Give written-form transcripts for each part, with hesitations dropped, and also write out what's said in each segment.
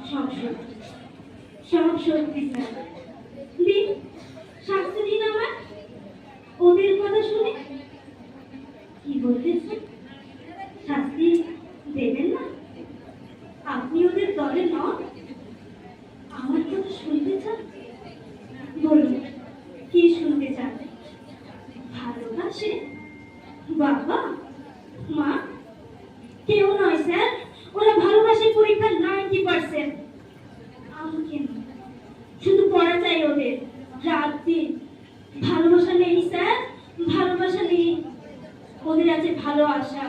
সব সত্যি, সব সত্যি স্যার। দিন শাস্তি দিন আমার, ওদের কথা শুনে। কি বলতেছেন? শাস্তি দেবেন না? আপনি ওদের দলে নন? আমার কথা শুনতে চান? বলুন, কি শুনতে চান? ভালোবাসে? বাবা মা? কেউ নয় স্যার, ওরা ভালোবাসে পরীক্ষার 90%। আমাকে নয়, শুধু পড়া চাই ওদের রাত দিন। ভালোবাসা নেই স্যার, ভালোবাসা নেই। ওদের আছে ভালো আশা,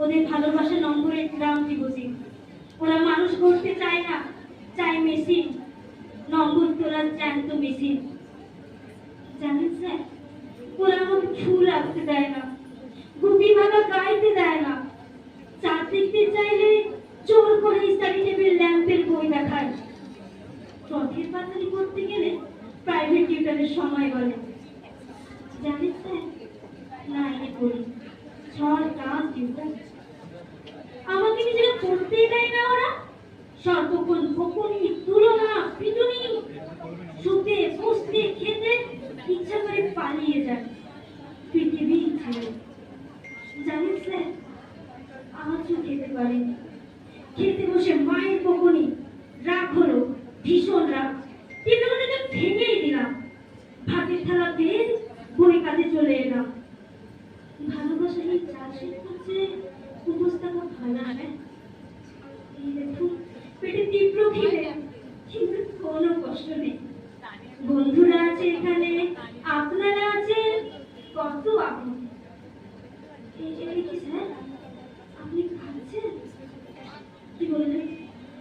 ওদের ভালোবাসা নম্বরের গ্রামটি বুঝি। ওরা মানুষ গড়তে চায় না, চায় মেশিন, নম্বর তোলার জ্যান্ত মেশিন। জানেন স্যার, ওরা আমাকে ফুল রাখতে দেয় না, গুপি ভাঙা গাইতে দেয় না। চাঁদ দেখতে চাইলে জোর করে স্টাডি টেবিল ল্যাম্পের বই দেখায়। পথের পাতালি করতে গেলে প্রাইভেট টিউটরের সময় বলে। জানেন স্যার, না এনে পড়ি ঝড় টান টিউটার। আমাকে নিজেরা পড়তেই দেয় না ওরা। সর্বক্ষণ বকুনি, তুলনা, পিটুনি। শুতে বসতে খেতে ইচ্ছা করে পালিয়ে যায় পৃথিবী ছেড়ে। জানেন স্যার, আজও খেতে পারিনি। খেতে বসে মায়ের বকুনি, রাগ হলো, ভীষণ রাগ। টিফিনটাকে ভেঙেই দিলাম। ভাতের থালা দিয়ে বই কাঁধে চলে এলাম। ভালোবাসা এই চাষের কাছে উপস্থাপন ভালো হয়। এই দেখুন, পেটে তীব্র খিদে, কিন্তু কোনো কষ্ট নেই। বন্ধুরা আছে এখানে, আপনারা আছেন, কত আপন। এই কি স্যার, আপনি খাচ্ছেন? কি বললেন?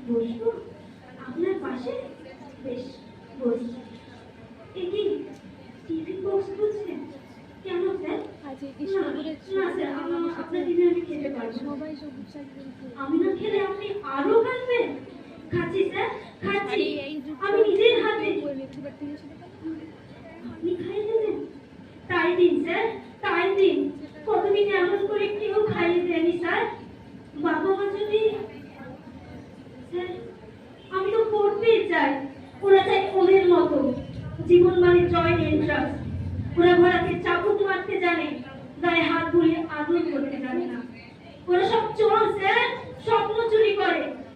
বসবো আপনার পাশে? বেশ, বসছি। কি টিফিন বক্স খুঁজছেন? কেন স্যার? না স্যার, আপনার টিফিন আমি খেতে পারবো। আমি না খেলে আপনি আরো কাঁদবেন। খাচ্ছি স্যার, খাচ্ছি, আমি নিজের হাতে। আপনি খাইয়ে দেবেন? তাই দিন স্যার, তাই দিন। কতদিন এমন করে কেউ খাইয়ে দেয়নি স্যার। বাবা মা যদি। স্যার, আমি তো পড়তেই চাই। ওরা চাই ওদের মতো। জীবন মানে জয়েন্ট এন্ট্রান্স। ওরা ঘোড়াকে চাবুক মারতে জানে, গায়ে হাত বুলিয়ে আদর করতে জানে না। ওরা সব চোর স্যার, স্বপ্ন চুরি করে।